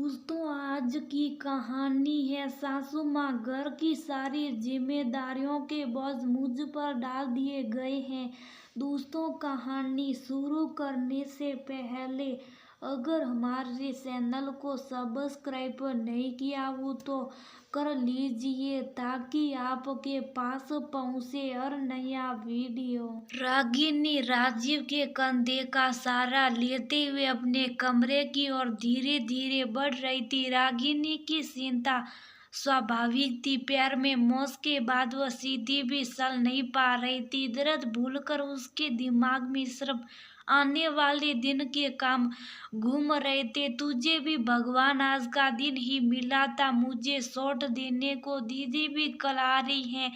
दोस्तों, आज की कहानी है सासू माँ। घर की सारी जिम्मेदारियों के बोझ मुझ पर डाल दिए गए हैं। दोस्तों, कहानी शुरू करने से पहले अगर हमारे चैनल को सब्सक्राइब नहीं किया हो तो कर लीजिए ताकि आपके पास पहुंचे हर नया वीडियो। रागिनी राजीव के कंधे का सहारा लेते हुए अपने कमरे की ओर धीरे धीरे बढ़ रही थी। रागिनी की चिंता स्वाभाविक थी। पैर में मोच के बाद वह सीधी भी चल नहीं पा रही थी। दर्द भूलकर उसके दिमाग में सिर्फ आने वाले दिन के काम घूम रहे थे। तुझे भी भगवान आज का दिन ही मिला था मुझे शॉट देने को। दीदी भी कल आ रही हैं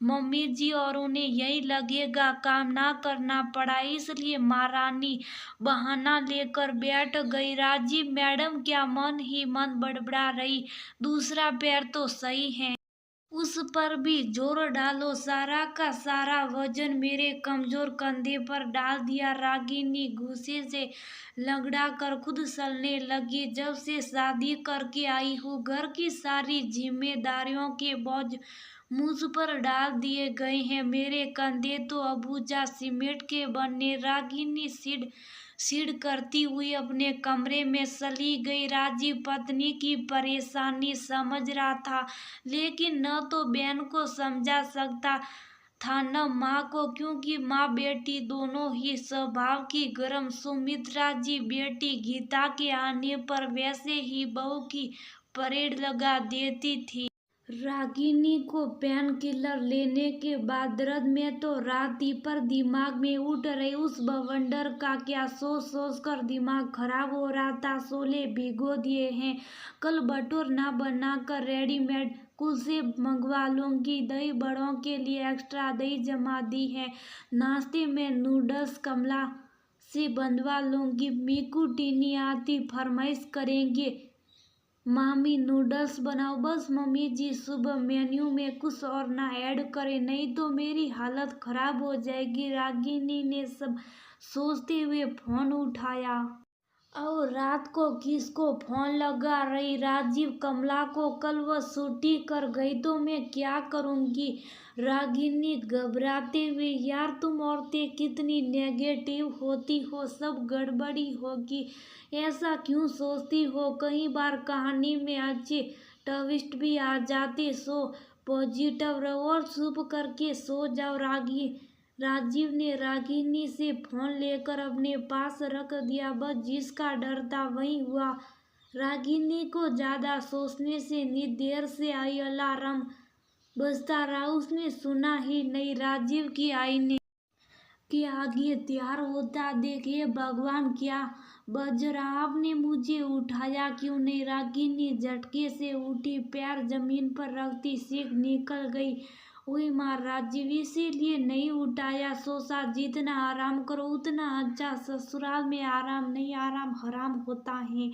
मम्मी जी, और उन्हें यही लगेगा काम ना करना पड़ा, इसलिए महारानी बहाना लेकर बैठ गई। राजीव मैडम क्या मन ही मन बड़बड़ा रही, दूसरा पैर तो सही है, उस पर भी जोर डालो। सारा का सारा वजन मेरे कमजोर कंधे पर डाल दिया। रागिनी गुस्से से लगड़ा कर खुद चलने लगी। जब से शादी करके आई हूँ घर की सारी जिम्मेदारियों के बोझ मुझ पर डाल दिए गए हैं। मेरे कंधे तो अबूजा सीमेंट के बने। रागिनी सिड़ करती हुई अपने कमरे में चली गई। राजीव पत्नी की परेशानी समझ रहा था, लेकिन न तो बहन को समझा सकता था न माँ को, क्योंकि माँ बेटी दोनों ही स्वभाव की गर्म। सुमित्रा जी बेटी गीता के आने पर वैसे ही बहू की परेड लगा देती थी। रागिनी को पेन किलर लेने के बाद दर्द में तो रात थी, पर दिमाग में उठ रही उस बवंडर का क्या सोच कर दिमाग खराब हो रहा था। छोले भिगो दिए हैं, कल भटूर ना बनाकर रेडीमेड कुलचे मंगवा लूंगी। दही बड़ों के लिए एक्स्ट्रा दही जमा दी है। नाश्ते में नूडल्स कमला से बनवा लूंगी। मीकू टीनी आती फरमाइश करेंगे मामी नूडल्स बनाओ। बस मम्मी जी सुबह मेन्यू में कुछ और ना ऐड करें, नहीं तो मेरी हालत खराब हो जाएगी। रागिनी ने सब सोचते हुए फोन उठाया। और रात को किसको फोन लगा रही? राजीव कमला को। कल वह छुट्टी कर गई तो मैं क्या करूंगी? रागिनी घबराते हुए, यार तुम औरतें कितनी नेगेटिव होती हो, सब गड़बड़ी होगी, ऐसा क्यों सोचती हो? कई बार कहानी में अच्छे ट्विस्ट भी आ जाते, सो पॉजिटिव रहो और चुप करके सो जाओ। राजीव ने रागिनी से फोन लेकर अपने पास रख दिया। बस जिसका डर था वही हुआ। रागिनी को ज्यादा सोचने से नींद देर से आई। अलार्म बजता रहा, उसने सुना ही नहीं। राजीव की आईने के आगे तैयार होता देख, ये भगवान क्या बज रहा, आपने मुझे उठाया क्यों नहीं? रागिनी झटके से उठी, पैर जमीन पर रखती सीख निकल गई। ओए माँ, राजीव इसीलिए नहीं उठाया, सोचा जितना आराम करो उतना अच्छा, ससुराल में आराम नहीं आराम हराम होता है।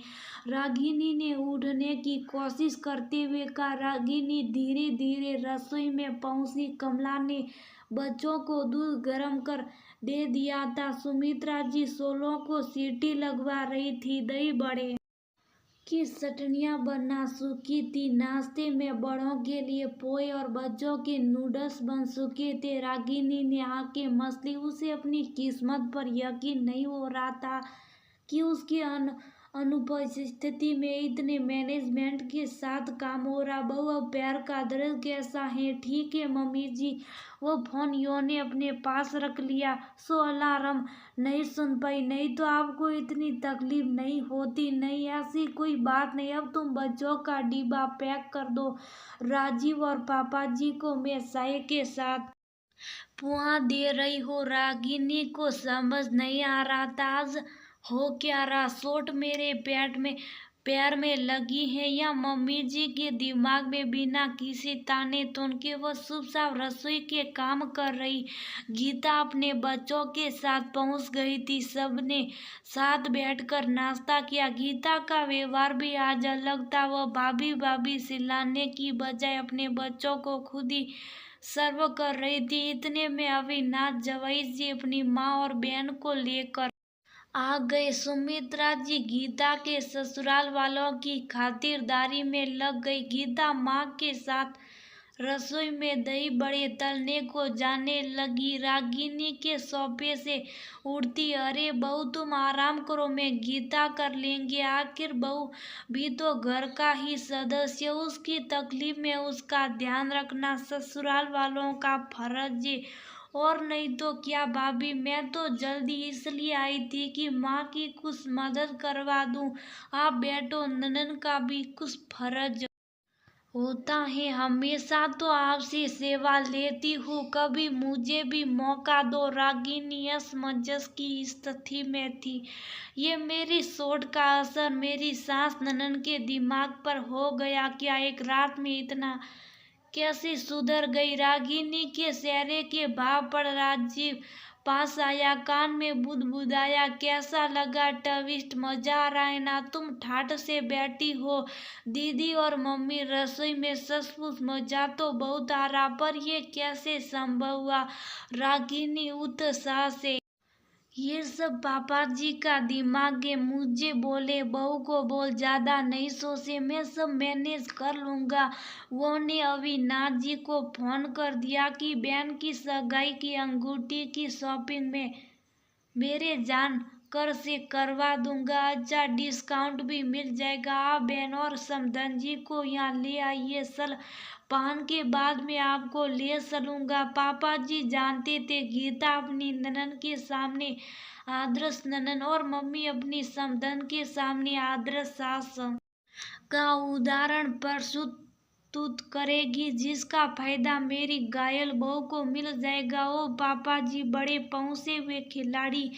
रागिनी ने उठने की कोशिश करते हुए कहा। रागिनी धीरे धीरे रसोई में पहुंची। कमला ने बच्चों को दूध गर्म कर दे दिया था। सुमित्रा जी सोलों को सीटी लगवा रही थी। दही बड़े की चटनियाँ बना चुकी थी। नाश्ते में बड़ों के लिए पोहे और बच्चों के नूडल्स बन चुके थे। रागिनी ने आंखें मसली। उसे अपनी किस्मत पर यकीन नहीं हो रहा था कि उसके अनुपस्थिति में इतने मैनेजमेंट के साथ काम हो रहा। बहू, अब पैर का दर्द कैसा है? ठीक है मम्मी जी। वो फोन यो ने अपने पास रख लिया। सो अलार्म नहीं सुन पाई, नहीं तो आपको इतनी तकलीफ नहीं होती। नहीं, ऐसी कोई बात नहीं, अब तुम बच्चों का डिब्बा पैक कर दो। राजीव और पापा जी को मैं चाय के साथ पुआ दे रही हो। रागिनी को समझ नहीं आ रहा था आज हो क्या रहा। चोट मेरे पैर में लगी है या मम्मी जी के दिमाग में? बिना किसी ताने तुनके वो चुपचाप रसोई के काम कर रही। गीता अपने बच्चों के साथ पहुंच गई थी। सबने साथ बैठकर नाश्ता किया। गीता का व्यवहार भी आज अलग था। वह भाभी भाभी चिल्लाने की बजाय अपने बच्चों को खुद ही सर्व कर रही थी। इतने में अविनाश जवाई जी अपनी माँ और बहन को लेकर आ गए सुमित्रा जी गीता के ससुराल वालों की खातिरदारी में लग गई। गीता माँ के साथ रसोई में दही बड़े तलने को जाने लगी। रागिनी के सोफे से उठती, अरे बहू तुम आराम करो, मैं गीता कर लेंगे, आखिर बहू भी तो घर का ही सदस्य, उसकी तकलीफ में उसका ध्यान रखना ससुराल वालों का फर्ज है। और नहीं तो क्या भाभी, मैं तो जल्दी इसलिए आई थी कि माँ की कुछ मदद करवा दूं। आप बैठो, ननन का भी कुछ फर्ज होता है, हमेशा तो आपसे सेवा लेती हूँ, कभी मुझे भी मौका दो। रागिनी असमंजस की स्थिति में थी। ये मेरी सोच का असर मेरी सास ननन के दिमाग पर हो गया क्या? एक रात में इतना कैसे सुधर गई? रागिनी के चेहरे के भाव पर राजीव पास आया, कान में बुदबुदाया, कैसा लगा ट्विस्ट? मजा आ रहा है ना? तुम ठाठ से बैठी हो। दीदी और मम्मी रसोई में सचमुच मजा तो बहुत आ रहा, पर ये कैसे संभव हुआ? रागिनी उत्साह से, ये सब पापा जी का दिमाग है। मुझे बोले, बहू को बोल, ज्यादा नहीं सोचे, मैं सब मैनेज कर लूंगा। वो ने अविनाश जी को फोन कर दिया कि बहन की सगाई की अंगूठी की शॉपिंग में मेरे जान कर से करवा दूंगा। अच्छा डिस्काउंट भी मिल जाएगा। आप बहन और समधन जी को यहाँ ले आइए, सल पान के बाद में आपको ले चलूंगा। पापा जी जानते थे गीता अपनी ननन के सामने आदर्श ननन और मम्मी अपनी समधन के सामने आदर्श सास का उदाहरण प्रस्तुत करेगी, जिसका फायदा मेरी घायल बहू को मिल जाएगा। ओ पापा जी बड़े पहुंचे हुए खिलाड़ी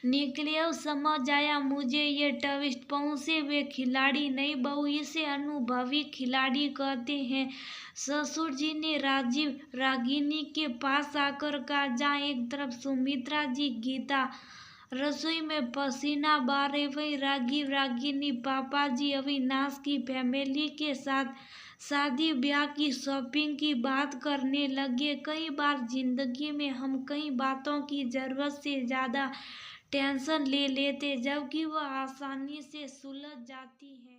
निकले। अब समझ आया मुझे, ये ट्विस्ट पहुंचे हुए खिलाड़ी नहीं बहू, इसे अनुभवी खिलाड़ी कहते हैं। ससुर जी ने राजीव रागिनी के पास आकर कहा, जहाँ एक तरफ सुमित्रा जी गीता रसोई में पसीना बहा रहे, वही राजीव रागिनी पापा जी अविनाश की फैमिली के साथ शादी ब्याह की शॉपिंग की बात करने लगे। कई बार जिंदगी में हम कई बातों की जरूरत से ज्यादा टेंशन ले लेते, जबकि वह आसानी से सुलझ जाती है।